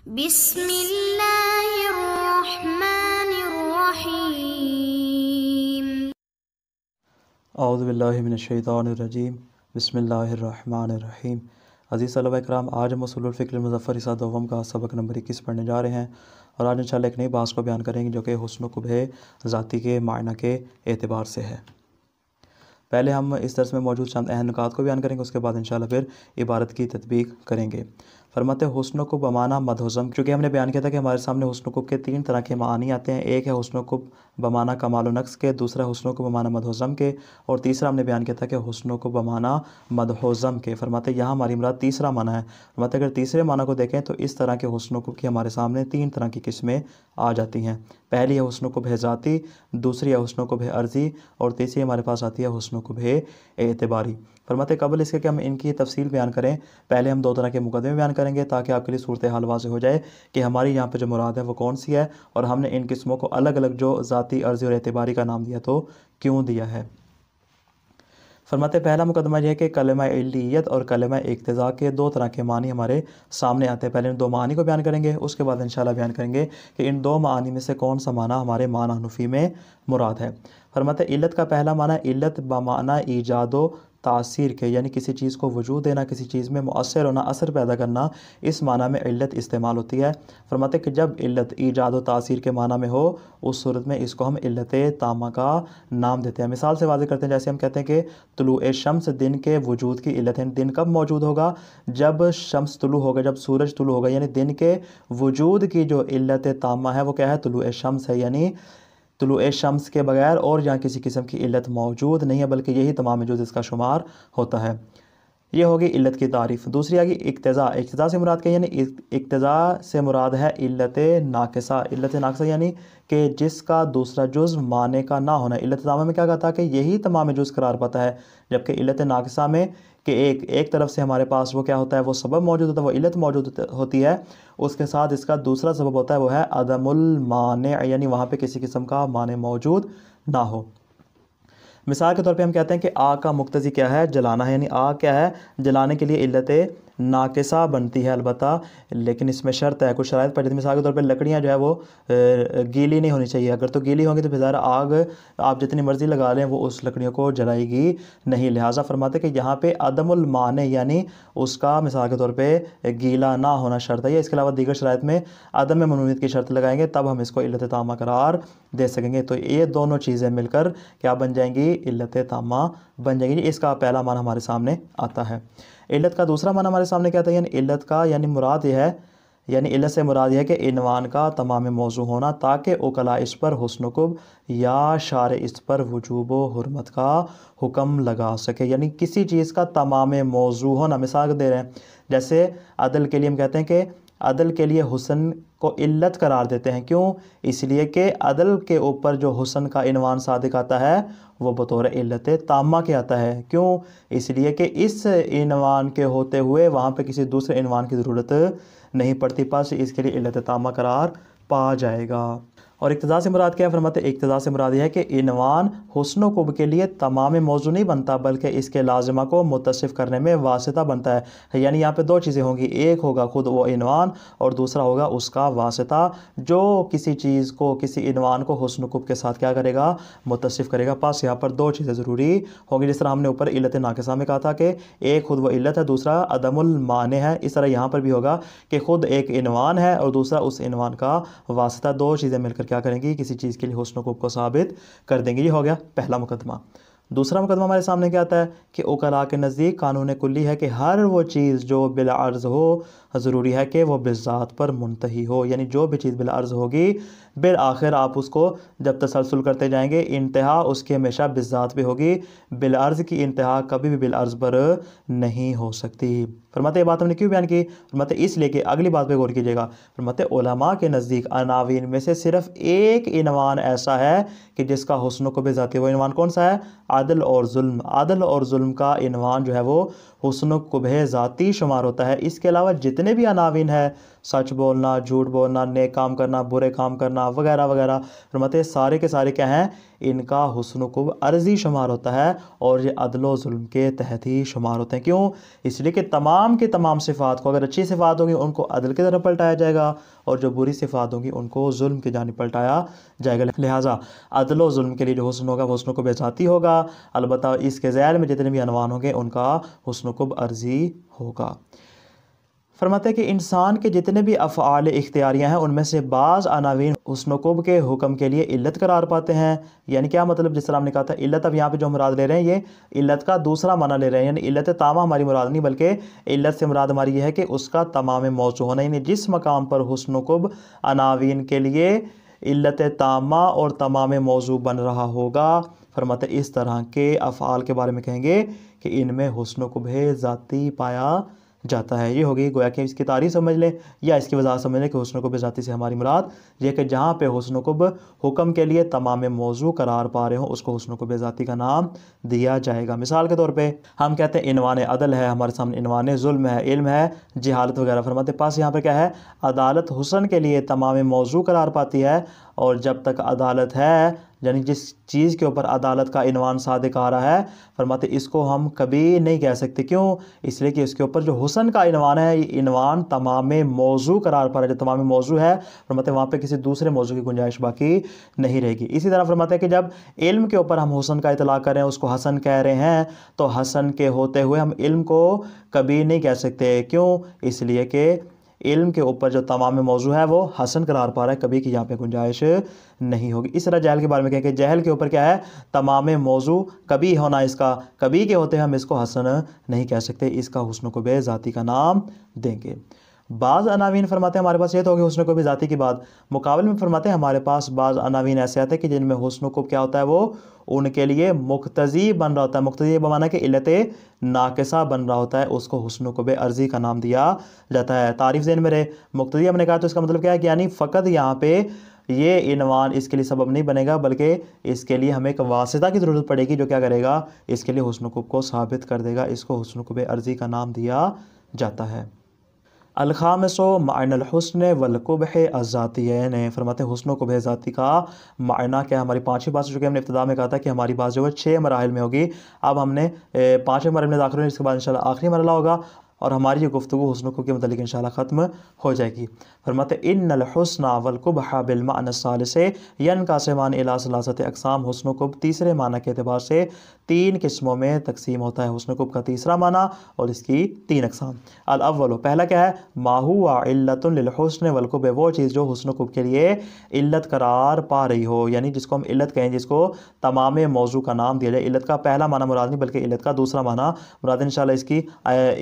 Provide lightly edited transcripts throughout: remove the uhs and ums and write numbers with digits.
बिस्मिल्लाहिर्रहमानिर्रहीम। औज़ु बिल्लाहि मिनश्शैतानिर्रजीम। बिस्मिल्लाहिर्रहमानिर्रहीम। अज़ीज़ तलबा इकराम, आज हम उसूलुल फ़िक़्ह मुज़फ़्फ़र हिस्सा दोम का सबक नंबर 21 पढ़ने जा रहे हैं और आज इंशाअल्लाह एक नई बात को बयान करेंगे जो कि हुस्न क़ुबह ज़ाती के मायना के एतबार से है। पहले हम इस दर्स में मौजूद चंद अहम नुकात को बयान करेंगे, उसके बाद इंशाअल्लाह फिर इबारत की तत्बीक करेंगे। फरमाते हुस्न क़ुब बमाना मदहुज़म, क्योंकि हमने बयान किया था कि हमारे सामने हुस्न क़ुब के तीन तरह के मानी आते हैं। एक है हुस्न क़ुब बमाना कमाल व नक्स के, दूसरा हुस्न क़ुब बमाना मदहुज़म के, और तीसरा हमने बयान किया था कि हुस्न क़ुब बमाना मदहुज़म के। फरमाते यहाँ हमारी मुराद तीसरा माना है। फरमाते अगर तीसरे माना को देखें तो इस तरह के हुस्न क़ुब की हमारे सामने तीन तरह की किस्में आ जाती हैं। पहली है हुस्न क़ुब ज़ाती, दूसरी है हुस्न क़ुब अर्ज़ी, और तीसरी हमारे पास आती है हुस्न क़ुब एतबारी। फरमाते कबल इसके कि हम इनकी तफसील बयान करें, पहले हम दो तरह के मुकदमे बयान करेंगे ताकि आपके लिए सूरत हाल वाज़ेह हो जाए कि हमारी यहाँ पे जो मुराद है वो कौन सी है और हमने इन किस्मों को अलग अलग जो ज़ाती, अर्ज़ी और एतबारी का नाम दिया तो क्यों दिया है। फरमाते पहला मुकदमा यह है कि कलमा इल्लियत और कलमा इक्तिज़ा के दो तरह के मानी हमारे सामने आते हैं। पहले इन दो मानी को बयान करेंगे, उसके बाद इंशाअल्लाह बयान करेंगे कि इन दो मानी में से कौन सा माना हमारे माना हनफी में मुराद है। फरमाते इल्लत का पहला माना इल्लत बमाना ईजादो तासीर के, यानी किसी चीज़ को वजूद देना, किसी चीज़ में मुअस्सिर होना, असर पैदा करना, इस माना में इल्लत इस्तेमाल होती है। फरमाते कि जब इल्लत ईजाद व तासीर के माना में हो उस सूरत में इसको हम इल्लत तामा का नाम देते हैं। मिसाल से वाज़ेह करते हैं, जैसे हम कहते हैं कि तुलूए शम्स, दिन के वजूद की इल्लत है। दिन कब मौजूद होगा? जब शम्स तुलू होगा, जब सूरज तुलू होगा, यानी दिन के वजूद की जो इल्लत तामा है वो क्या है? तुलूए शम्स है। यानी तुलूए शम्स के बगैर और यहाँ किसी किस्म की इल्लत मौजूद नहीं है, बल्कि यही तमाम वजूद इसका शुमार होता है। ये होगी इल्लत की तारीफ़। दूसरी आ गई इक्तिज़ा। इक्तिज़ा से मुराद क्या? यानी इक्तिज़ा से मुराद है इल्लत नाक़िसा। इल्लत नाक़िसा यानी कि जिसका दूसरा जुज़ माने का ना होना। इल्लत तामा में क्या कहता है कि यही तमाम जुज़ करार पाता है, जबकि इल्लत नाक़िसा में कि एक तरफ से हमारे पास वो क्या होता है, वो सबब मौजूद होता है, वो इल्लत मौजूद होती है, उसके साथ इसका दूसरा सबब होता है वो है अदमुल माने, यानी वहाँ पे किसी किस्म का माने मौजूद ना हो। मिसाल के तौर पे हम कहते हैं कि आग का मुक्तज़ी क्या है? जलाना है, यानी आग क्या है? जलाने के लिए इल्लत नाक़िसा बनती है अलबत्ता, लेकिन इसमें शर्त है, कुछ शराइत पड़ जाती है। मिसाल के तौर पे लकड़ियाँ जो है वो गीली नहीं होनी चाहिए। अगर तो गीली होंगी तो फिर ज़रा आग आप जितनी मर्ज़ी लगा लें वो उस लकड़ियों को जलाएगी नहीं। लिहाजा फरमाते कि यहाँ पे अदमुल माने यानी उसका मिसाल के तौर पे गीला ना होना शर्त है। या इसके अलावा दीगर शराइत में अदम ममनूइयत की शर्त लगाएंगे, तब हम इसको इल्लत तामा करार दे सकेंगे। तो ये दोनों चीज़ें मिलकर क्या बन जाएंगी? इल्लत तामा बन जाएंगी। इसका पहला माना हमारे सामने आता है। इल्लत का दूसरा माना हमारे सामने क्या आता है? यानी इल्लत का यानी मुराद यह है, यानी इल्लत से मुराद यह है कि इनवान का तमाम मौजू होना, ताकि उकला इस पर हुस्न क़ुब या शार इस पर वजूब व हुर्मत का हुक्म लगा सके। यानी किसी चीज़ का तमाम मौजू होना। मिसाल दे रहे हैं, जैसे अदल के लिए हम कहते हैं कि अदल के लिए हुस्न को इल्लत करार देते हैं। क्यों? इसलिए कि अदल के ऊपर जो हुस्न का इनवान सादिक आता है वो बतौर इल्लत तामा के आता है। क्यों? इसलिए कि इस इनवान के होते हुए वहाँ पे किसी दूसरे इनवान की ज़रूरत नहीं पड़ती, पास इसके लिए इल्लत तामा करार पा जाएगा। और इक्तिज़ा से मुराद क्या है? फरमाते इक्तिज़ा से मुराद यह है कि इनवान हुस्न क़ुब के लिए तमाम मौजू नहीं बनता, बल्कि इसके लाजिमा को मुतसिफ़ करने में वासिता बनता है। यानी यहाँ पे दो चीज़ें होंगी, एक होगा खुद वो इनवान और दूसरा होगा उसका वासिता, जो किसी चीज़ को, किसी इनवान को हुस्न क़ुब के साथ क्या करेगा? मुतसिफ़ करेगा। पास यहाँ पर दो चीज़ें ज़रूरी होंगी। जिस तरह हमने ऊपर इल्लत नाक़िसा में कहा था कि एक खुद वो इल्लत है, दूसरा अदमुल माने है, इस तरह यहाँ पर भी होगा कि खुद एक इनवान है और दूसरा उस इनवान का वासिता। दो चीज़ें मिलकर क्या करेंगी? किसी चीज़ के लिए हुस्न क़ुब को साबित कर देंगे। ये हो गया पहला मुकदमा। दूसरा मुकदमा हमारे सामने क्या आता है कि उकला के नज़दीक कानून कुल्ली है कि हर वो चीज़ जो बिल अर्ज़ हो ज़रूरी है कि वो बिज़ात पर मुंतही हो। यानी जो भी चीज़ बिल अर्ज़ होगी बिल आखिर आप उसको जब तसलसल करते जाएंगे, इंतहा उसकी हमेशा बिज़ात पे होगी। बिल अर्ज़ की इंतहा कभी भी बिल अर्ज़ पर नहीं हो सकती। फरमाते ये बात हमने क्यों बयान की? फरमाते इसलिए कि अगली बात पे गौर कीजिएगा। फरमाते उलमा के नज़दीक अनावीन में से सिर्फ एक इनवान ऐसा है कि जिसका हुस्न क़ुब ज़ाती। वो इनवान कौन सा है? आदल और जुल्म। आदल और जुल्म का इनवान जो है वो हुस्न क़ुब ज़ाती शुमार होता है। इसके अलावा जितने भी अनावीन है, सच बोलना, झूठ बोलना, नेक काम करना, बुरे काम करना वगैरह वगैरह, फरमाते सारे के सारे क्या हैं? इनका हुस्न खूब अर्जी शुमार होता है और ये अदल व जुल्म के तहत ही शुमार होते हैं। क्यों? इसलिए कि तमाम की तमाम सिफ़ात को, अगर अच्छी सिफ़ात होगी उनको अदल की तरफ पलटाया जाएगा और जो बुरी सिफ़ात होंगी उनको जुल्म की जानिब पलटाया जाएगा। लिहाजा अदल व जुल्म के लिए जो हुस्न होगा वो हुस्न खूब ज़ाती होगा, अलबत्ता इसके ज़ैल में जितने भी अनवान होंगे उनका हुस्न खूब अर्जी होगा। फरमाते हैं कि इंसान के जितने भी अफ़आल इख्तियारियाँ हैं उनमें से बाज़ अनावीन हुस्न क़ुब के हुक्म के लिए इल्लत करार पाते हैं। यानी क्या मतलब? जिस तरह हमने कहा था इल्लत, अब यहाँ पे जो मुराद ले रहे हैं ये इल्लत का दूसरा माना ले रहे हैं, यानी इल्लत तामा हमारी मुराद नहीं, बल्कि इल्लत से मुराद हमारी ये है कि उसका तमाम मौजू होना, यानी जिस मकाम पर हुस्न क़ुब अनावीन के लिए इल्लत तामा और तमाम मौजू बन रहा होगा, फरमाते इस तरह के अफ़आल के बारे में कहेंगे कि इनमें हुस्न क़ुब ज़ाती पाया जाता है। ये होगी गोया कि इसकी तारीफ़ समझ लें या इसकी वजह समझ लें कि हुस्न क़ुब ज़ाती से हमारी मुराद ये कि जहाँ पे हुस्न क़ुब हुक्म के लिए तमाम मौजू करार पा रहे हो उसको हुस्न क़ुब ज़ाती का नाम दिया जाएगा। मिसाल के तौर पे हम कहते हैं इनवान अदल है, हमारे सामने इनवान जुल्म है, इल्म है, जहालत वगैरह। फरमाते पास यहाँ पर क्या है? अदालत हुस्न के लिए तमाम मौजू करार पाती है और जब तक अदालत है, यानी जिस चीज़ के ऊपर अदालत का इनवान सादिक आ रहा है, फरमाते इसको हम कभी नहीं कह सकते। क्यों? इसलिए कि इसके ऊपर जो हुस्न का इनवान है, ये इनवान तमाम मौजू करार पा रहा है। जो तमाम मौजू है फरमाते वहाँ पे किसी दूसरे मौजू की गुंजाइश बाकी नहीं रहेगी। इसी तरह फरमाते हैं कि जब इल्म के ऊपर हम हुस्न का इतलाक़ कर रहे हैं, उसको हसन कह रहे हैं, तो हसन के होते हुए हम इल्म को कभी नहीं कह सकते। क्यों? इसलिए कि इल्म के ऊपर जो तमाम मौजू है वो हसन करार पा रहा है, कभी की यहाँ पे गुंजाइश नहीं होगी। इस तरह जहल के बारे में कहें कि जहल के ऊपर क्या है? तमाम मौजू कभी होना, इसका कभी के होते हैं हम इसको हसन नहीं कह सकते, इसका हुस्न क़ुब ज़ाती का नाम देंगे। बाज़ अनावीन फरमाते हैं हमारे पास ये तो होगी हुस्न क़ुब ज़ाती की बात। मुकाबले में फरमाते हैं हमारे पास बाज़ अनावीन ऐसे आते हैं कि जिनमें हुस्न क़ुब क्या होता है? वो उनके लिए मुक्तज़ी बन रहा होता है। मुक्तज़ी बमाना कि इल्लत नाक़िसा बन रहा होता है, उसको हुस्न क़ुब अर्ज़ी का नाम दिया जाता है। तारीफ़ ज़हन में रहे, मुक्तज़ी हमने कहा तो इसका मतलब क्या है कि यानी फ़कत यहाँ पे ये इनवान इसके लिए सबब नहीं बनेगा, बल्कि इसके लिए हमें एक वासिता की ज़रूरत पड़ेगी जो क्या करेगा? इसके लिए हुस्न क़ुब को साबित कर देगा। इसको हुस्न क़ुब अर्ज़ी का नाम दिया जाता है। अल-ख़ामिसु मानल हुस्न वल क़ुबह अज़्ज़ातियैन। फरमाते हैं हुस्न क़ुबह ज़ाती का मायना क्या है? हमारी पाँचवीं बात, जो कि हमने इब्तिदा में कहा था कि हमारी बात जो है 6 मराहिल में होगी। अब हमने 5वें मरहले में दाखिल होना, इसके बाद इंशाल्लाह आखिरी मरहला होगा और हमारी ये गुफ्तगू हुस्न क़ुब के मुतालिक इंशाल्लाह ख़त्म हो जाएगी। फरमाते इन्नल हुस्ना वल क़ुबह बिल माना सालिस यनक़सिमान इला सलासति अक़साम। हुस्न क़ुब तीसरे माना के अतबार से 3 किस्मों में तकसीम होता है। हुस्न क़ुब का तीसरा माना और इसकी 3 अक़साम। अल अव्वल, पहला क्या है? मा हुवा इल्लतुन लिल हुस्न वल क़ुब, वो चीज़ जो हुस्न क़ुब के लिए इल्लत करार पा रही हो, यानी जिसको हम इल्लत कहें, जिसको तमाम मौजू का नाम दिया जाए। इल्लत का पहला माना मुराद नहीं, बल्कि इल्लत का दूसरा माना मुराद। इंशाल्लाह इसकी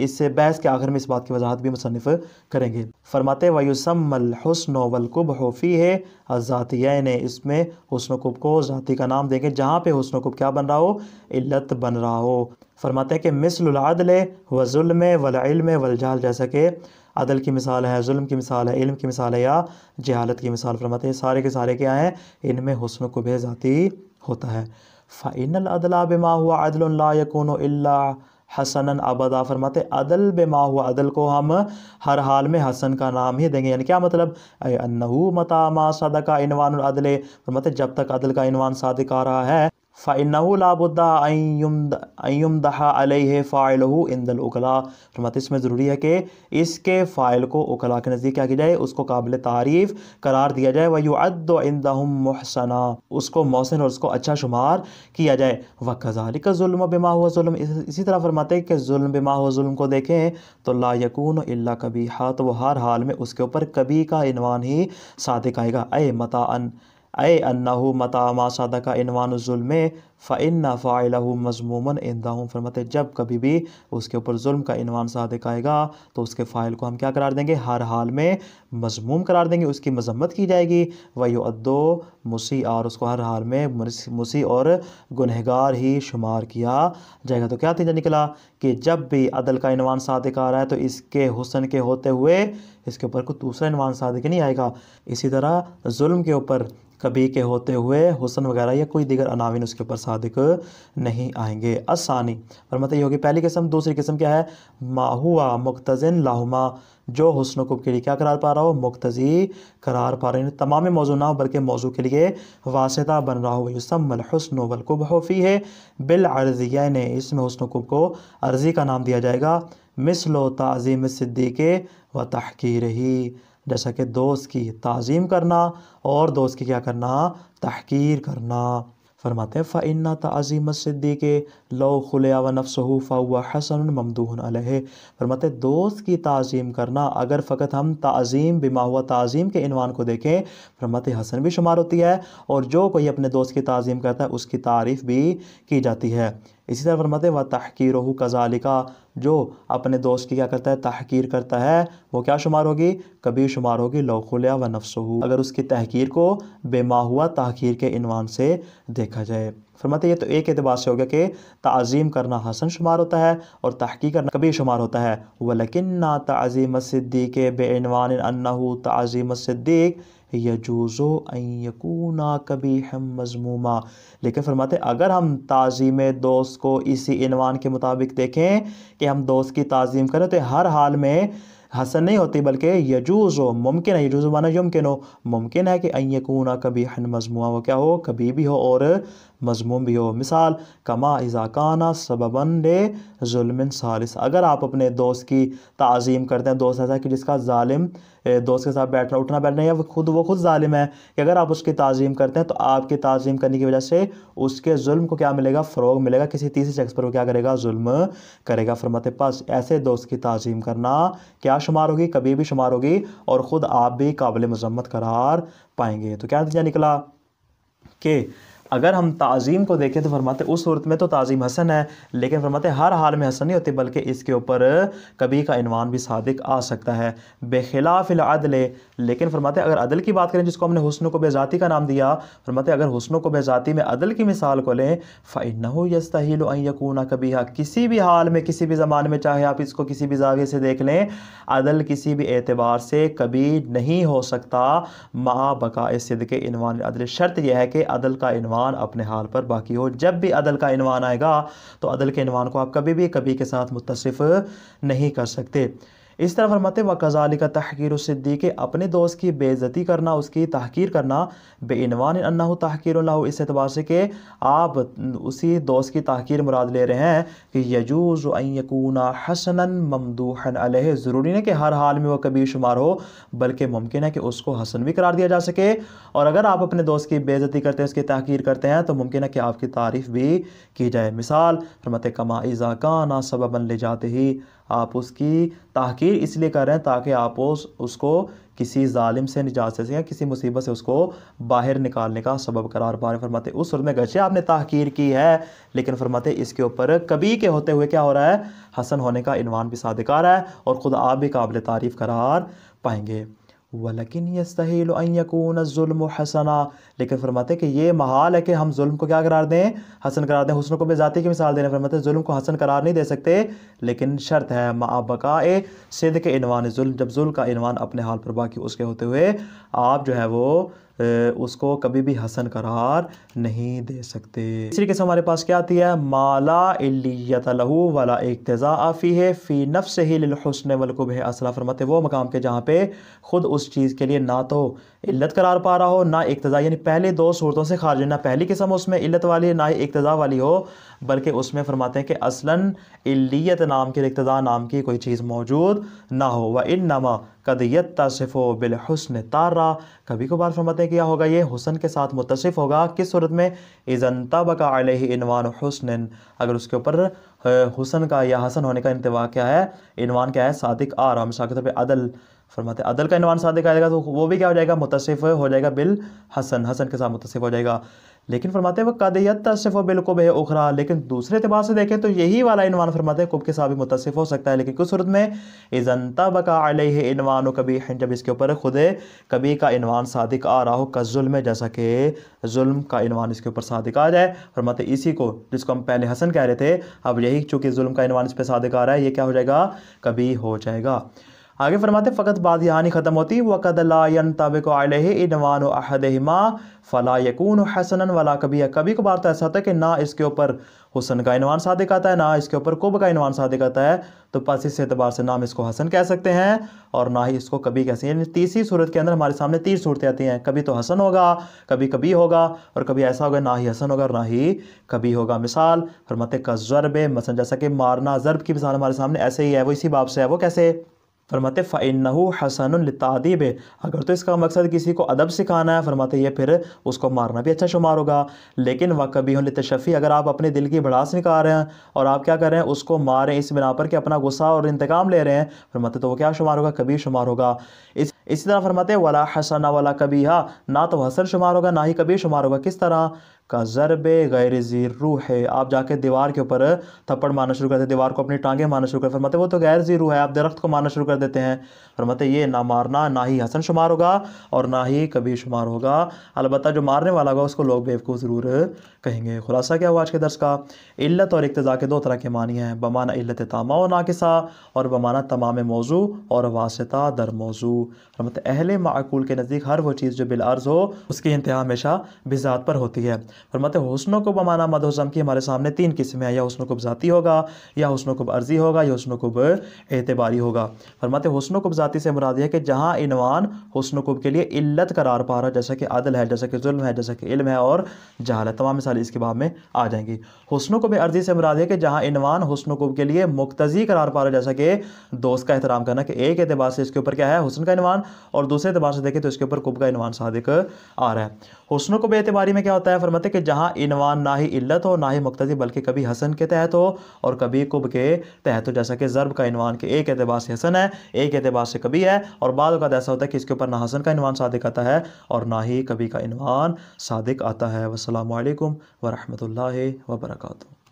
इससे बहस के आखिर में इस बात की वजाहत भी मुसन्निफ़ करेंगे। फरमाते वयुसम्मल हुस्न वल क़ुबह फ़ीहि अज़्ज़ातियैन, इसमें हुस्न क़ुब को ज़ाती का नाम देंगे जहाँ पे हुस्न क़ुब क्या बन रहा हो? इल्लत बन रहा हो। फरमाते हैं कि मिस्लुल अदल व ज़ुल्म वल इल्म वल जहल, जैसा कि अदल की मिसाल है, जुल्म की मिसाल है, इल्म की मिसाल है या जहालत की मिसाल। फरमाते हैं सारे के सारे क्या हैं? इनमें हुस्न क़ुब ज़ाती होता है। फ़इन्नल अदला बिमा हुआ अदलुन ला यकूनु इल्ला हसनन अबदा। फरमाते अदल बेमा हुआ, अदल को हम हर हाल में हसन का नाम ही देंगे। यानी क्या मतलब? अन्नहु मता मा सदका इनवानुल अदल। फरमाते जब तक अदल का इनवान सादिक आ रहा है, फ़इन्नहु ला बुद्दा अन युमदहा अलैहि फ़ाइलहु इंदल उकला। फरमाते इसमें ज़रूरी है कि इसके फ़ाइल को उकला के नज़दीक क्या किया जाए? उसको काबिल तारीफ़ करार दिया जाए। व युअद्दु इंदहुम मुहसना, उसको मोहसिन और उसको अच्छा शुमार किया जाए। व कज़ालिका ज़ुल्म बिमा हुआ ज़ुल्म, इसी तरह फरमाते हैं कि ज़ुल्म बिमा हुआ ज़ुल्म को देखें तो ला यकून इल्ला कबीहा, तो वो हर हाल में उसके ऊपर कभी का इनवान ही सादिक आएगा। अय मताअन अय अन्नहु मता मा सदका इनवान ज़ुल्म फ़इन्ना फ़ाइलहु मज़मूमन इंदहुम। फरमाते जब कभी भी उसके ऊपर जुल्म का इनवान सादिक आएगा तो उसके फ़ाइल को हम क्या करार देंगे? हर हाल में मज़मूम करार देंगे, उसकी मजम्मत की जाएगी। वयुअद्दु मुसी, और उसको हर हाल में मुसी और गुनहगार ही शुमार किया जाएगा। तो क्या तीजा निकला कि जब भी अदल का इनवान सादिक आ रहा है तो इसके हुस्न के होते हुए इसके ऊपर कोई दूसरा इनवान सादिक नहीं आएगा। इसी तरह जुल्म के ऊपर कभी के होते हुए हुसन वगैरह या कोई दीगर अनाविन उसके ऊपर सादिक नहीं आएंगे। असानी फरमाते ये होगी पहली किस्म। दूसरी किस्म क्या है, माहुआ मुक्तज़िन लाहुमा, जो हुस्न कुब के लिए क्या करार पा रहा हो, मुक्तज़ी करार पा रहे हैं, तमाम मौजू ना हो बल्कि मौजू के लिए वासिता बन रहा हो। युसम्मल हुस्न वल कुबह फीह बिल अर्ज़ियैन, इसमें हुस्न कुब को अर्ज़ी का नाम दिया जाएगा। मिसलो ताज़ीम सिद्दीक़ व तहकीरही, जैसा कि दोस्त की ताज़ीम करना और दोस्त की क्या करना, तहकीर करना। फरमाते हैं फ़इन्ना ताज़ीम सिद्दीक़ लौ खुलिया व नफ्सहु फ़हुवा हसन ममदूहन अलैहि। फरमाते दोस्त की ताज़ीम करना, अगर फ़कत हम ताज़ीम बिमा हुआ ताज़ीम के इनवान को देखें, फरमाते हसन भी शुमार होती है और जो कोई अपने दोस्त की ताज़ीम करता है उसकी तारीफ़ भी की जाती है। इसी तरह फरमाते व तहकीरहु कज़ालिका, जो अपने दोस्त की क्या करता है, तहकीर करता है, वो क्या शुमार होगी, कभी शुमार होगी लौ खुलिया व नफ्सहु, अगर उसकी तहकीर को बेमा हुआ तहकीर के इनवान से देखा जाए। फरमाते ये तो एक एतबार से हो गया कि ताज़ीम करना हसन शुमार होता है और तहकीर करना कभी शुमार होता है। वलकिन्ना ताज़ीम सिद्दीक़ बेइनवान अन्नहु ताज़ीम सिद्दीक़ यजूज़ु अन यकूना कबीहम मज़मूमा, लेकिन फरमाते अगर हम ताज़ीम दोस्त को इसी इनवान के मुताबिक देखें कि हम दोस्त की ताज़ीम करें तो हर हाल में हसन नहीं होती बल्कि यजूज़ो मुमकिन है, यजूज़ो माना युमकिन हो, मुमकिन है कि अन यकूना कबीहन मज़मूमा, वो क्या हो, कभी भी हो और मज़मूम भी हो। मिसाल कमा इज़ा काना सबबन ले ज़ुल्मिन सालिस, अगर आप अपने दोस्त की ताज़ीम करते हैं, दोस्त ऐसा कि जिसका जालिम दोस्त के साथ बैठना उठना बैठना या वो खुद जालिम है, कि अगर आप उसकी ताज़ीम करते हैं तो आपकी ताज़ीम करने की वजह से उसके जुल्म को क्या मिलेगा, फ़रोग मिलेगा, किसी तीसरे शख्स पर वो क्या करेगा, जुल्म करेगा। फरमाते पास ऐसे दोस्त की ताज़ीम करना क्या शुमार होगी, कभी भी शुमार होगी और ख़ुद आप भी काबिल मज़म्मत करार पाएंगे। तो क्या नतीजा निकला कि अगर हम ताज़ीम को देखें तो फरमाते उस सूरत में तो ताज़ीम हसन है, लेकिन फरमाते हर हाल में हसन नहीं होती बल्कि इसके ऊपर कभी का इनवान भी सादिक आ सकता है। बेखिलाफ़िल अदल, लेकिन फरमाते अगर अदल की बात करें जिसको हमने हुस्न को बेज़ाती का नाम दिया, फरमाते अगर हुस्न को बेज़ाती में अदल की मिसाल को लें, फ़इन्नहु यस्तहीलु अन यकूना कबीहा, किसी भी हाल में किसी भी ज़माने में चाहे आप इसको किसी भी ज़ाविये से देख लें, अदल किसी भी एतबार से कभी नहीं हो सकता मा बक़ाए सिद्क़ इनवान अदल, शर्त यह है कि अदल का इनवान अपने हाल पर बाकी हो। जब भी अदल का इनवान आएगा तो अदल के इनवान को आप कभी भी कभी के साथ मुत्तसिफ नहीं कर सकते। इस तरह फरमाते व कज़ालिका तहकीर सिद्दीक़, अपने दोस्त की बेइज्जती करना, उसकी तहकीर करना, बेइनवान अन्नहु तहकीर लहु, इस एतबार से कि आप उसी दोस्त की तहकीर मुराद ले रहे हैं कि यजूज़ अन यकूना हसनन ममदूहन अलैहि, ज़रूरी नहीं कि हर हाल में वो कभी शुमार हो बल्कि मुमकिन है कि उसको हसन भी करार दिया जा सके, और अगर आप अपने दोस्त की बेइज्जती करते हैं, उसकी तहकीर करते हैं तो मुमकिन है कि आपकी तारीफ़ भी की जाए। मिसाल फरमाते कमा इज़ा काना सबबन ले जाते ही, आप उसकी तहकीर इसलिए कर रहे हैं ताकि आप उसको किसी जालिम से निजात से या किसी मुसीबत से उसको बाहर निकालने का सबब करार पा रहे। फरमाते उस सूरत में गचे आपने तहकीर की है, लेकिन फरमाते इसके ऊपर कभी के होते हुए क्या हो रहा है, हसन होने का इनवान भी सादिक आ रहा है और ख़ुद आप भी काबिल तारीफ़ करार पाएंगे। वलकिन यस्तहील अन यकून ज़ुल्म हसना, लेकिन फरमाते कि ये महाल है कि हम जुल्म को क्या करार दें, हसन करार दें। हुस्न को बेज़ाती की मिसाल देने फरमाते जुल्म को हसन करार नहीं दे सकते, लेकिन शर्त है मा बक़ाए सिद्क़ इनवान जुल्म, जब जुल्म का इनवान अपने हाल पर बाकी उसके होते हुए आप जो है वो उसको कभी भी हसन करार नहीं दे सकते। तीसरी किस्म हमारे पास क्या आती है, माला इल्लियत लहू वला इक्तज़ा फ़ीह फ़ी नफ्सिही लिल हुस्न वल कुबह असला, फरमाते वो मकाम के जहाँ पे ख़ुद उस चीज़ के लिए ना तो इल्लत करार पा रहा हो ना इक्तज़ा, यानी पहले दो सूरतों से खारिज, ना पहली किस्म उसमें इल्लत वाली ना ही इक्तज़ा वाली हो, बल्कि उसमें फरमाते हैं कि असलन इल्लियत नाम की इक्तज़ा नाम की कोई चीज़ मौजूद ना हो। व इन्नमा कद यत्तसिफ़ु बिल हुस्न तारा, कभी कभार फरमाते हैं क्या होगा, ये हुस्न के साथ मुत्तसिफ़ होगा, किस सूरत में, इज़न तबका अलैहि इनवान हुस्न, अगर उसके ऊपर हुस्न का या हसन होने का इंतवा क्या है, इनवान क्या है, सादिक आ रहा। मिसाल के तौर पर अदल, फरमाते अदल का इनवान सादिक आएगा तो वो भी क्या हो जाएगा, मुत्तसिफ़ हो जाएगा बिल हसन, हसन के साथ मुत्तसिफ़ हो जाएगा। लेकिन फरमाते हैं वह कद यत्तसिफ़ु बिल कुबह उखरा, लेकिन दूसरे एतबार से देखें तो यही वाला इनवान फरमाते हैं कुब के साथ भी मुत्तसिफ़ हो सकता है, लेकिन किस सूरत में, इज़न तबका अलैहि इनवान कबीह, जब इसके ऊपर खुद कभी का इनवान सादिक आ रहा हो, का जुल्म, जैसा कि जुल्म का इनवान इसके ऊपर सादिक आ जाए। फरमाते इसी को जिसको हम पहले हसन कह रहे थे, अब यही चूँकि जुल्म का इनवान इस पर सादिक आ रहा है, ये क्या हो जाएगा, कभी हो जाएगा। आगे फरमाते फ़कत बात यहाँ नहीं ख़त्म होती, वक़द ला यंतबिक़ु अलैहि इनवानु अहदिहिमा फ़ला यकूनु हसनन वला कबीहा। कभी कभार तो ऐसा होता है कि ना इसके ऊपर हुस्न का इनवान सादिक आता है, ना इसके ऊपर कुब का इनवान सादिक आता है, तो बस इस एतबार से ना हम इसको हसन कह सकते हैं और ना ही इसको कभी कह सकते हैं। यानी तीसरी सूरत के अंदर हमारे सामने 3 सूरतें आती हैं, कभी तो हसन होगा, कभी कभी होगा, और कभी ऐसा होगा ना ही हसन होगा और ना ही कभी होगा। मिसाल फरमाते का ज़रब, मसलन जैसा कि मारना, ज़रब की मिसाल हमारे सामने ऐसे ही है, वो इसी बाब से है। वो कैसे? फरमाते फ़इन्नहु हसनुन लितादीब, अगर तो इसका मकसद किसी को अदब सिखाना है, फरमाते ये फिर उसको मारना भी अच्छा शुमार होगा। लेकिन वह कभी लितशफ़ी, अगर आप अपने दिल की भड़ास निकाल रहे हैं और आप क्या कर रहे हैं, उसको मारें इस बिना पर कि अपना गुस्सा और इंतकाम ले रहे हैं, फरमाते तो वो क्या शुमार होगा? कभी शुमार होगा। इसी तरह फरमाते वला हसना वला कबीहा, ना तो हसन शुमार होगा ना ही कभी शुमार होगा। किस तरह? का ज़रबे गैर ज़ी रूह है, आप जाके दीवार के ऊपर थप्पड़ मारना शुरू करते हैं, दीवार को अपनी टांगें मारना शुरू करते हैं, फरमाते वो तो गैर ज़ी रूह है, आप दरख्त को मारना शुरू कर देते हैं, फरमाते ये ना मारना ना ही हसन शुमार होगा और ना ही कभी शुमार होगा। अलबत्ता जो मारने वाला होगा उसको लोग बेवकूफ़ ज़रूर कहेंगे। खुलासा क्या हुआ आज के दर्स का? इल्लत और इक्तज़ा के 2 तरह के मानी हैं, बमाना इल्लत तामा व नाकिसा और बमाना तमाम मौजू और वासिता दर मौजू। फरमाते अहले माक़ूल के नज़दीक हर वो चीज़ जो बिलअर्ज़ हो उसकी इंतहा हमेशा बिज़ात पर होती है। फरमाते हुस्न को बमाना मदहुज़म की हमारे सामने 3 किस्में हैं, या हुस्न कुब ज़ाती होगा, या हुस्न कुब अर्ज़ी होगा, या हुस्न कुब एतबारी होगा। फरमाते हुस्न कुब ज़ाती से मुराद है कि जहाँ इनवान हुस्न कुब के लिए इल्लत करार पा रहा है, जैसा कि अदल है, जैसा कि जुल्म है, जैसा कि इल्म है और जहाल है, तमाम मिसाल इसके बाब में आ जाएंगी। हुस्न कुब अर्ज़ी से मुराद है कि जहाँ इनवान हुस्न कुब के लिए मुक्तज़ी करार पा रहा है, जैसा कि दोस्त का एहतराम करना, कि एक एतबार से इसके ऊपर क्या है? हुस्न का इनवान, और दूसरे एतबार से देखें तो इसके ऊपर कुब का इनवान सादिक आ रहा है। हुस्न कुब एतबारी में क्या होता है? फरमाते कि जहाँ इनवान ना ही इल्लत हो ना ही मुक्तज़ी, बल्कि कभी हसन के तहत हो और कभी कुब के तहत हो, जैसा कि ज़रब का इनवान के एक एतबार से हसन है, एक एतबार से कभी है, और बाद वक़्त ऐसा होता है कि इसके ऊपर ना हसन का इनवान सादिक आता है और ना ही कभी का इनवान सादिक आता है। वस्सलामु अलैकुम व रहमतुल्लाहि व बरकातुहू।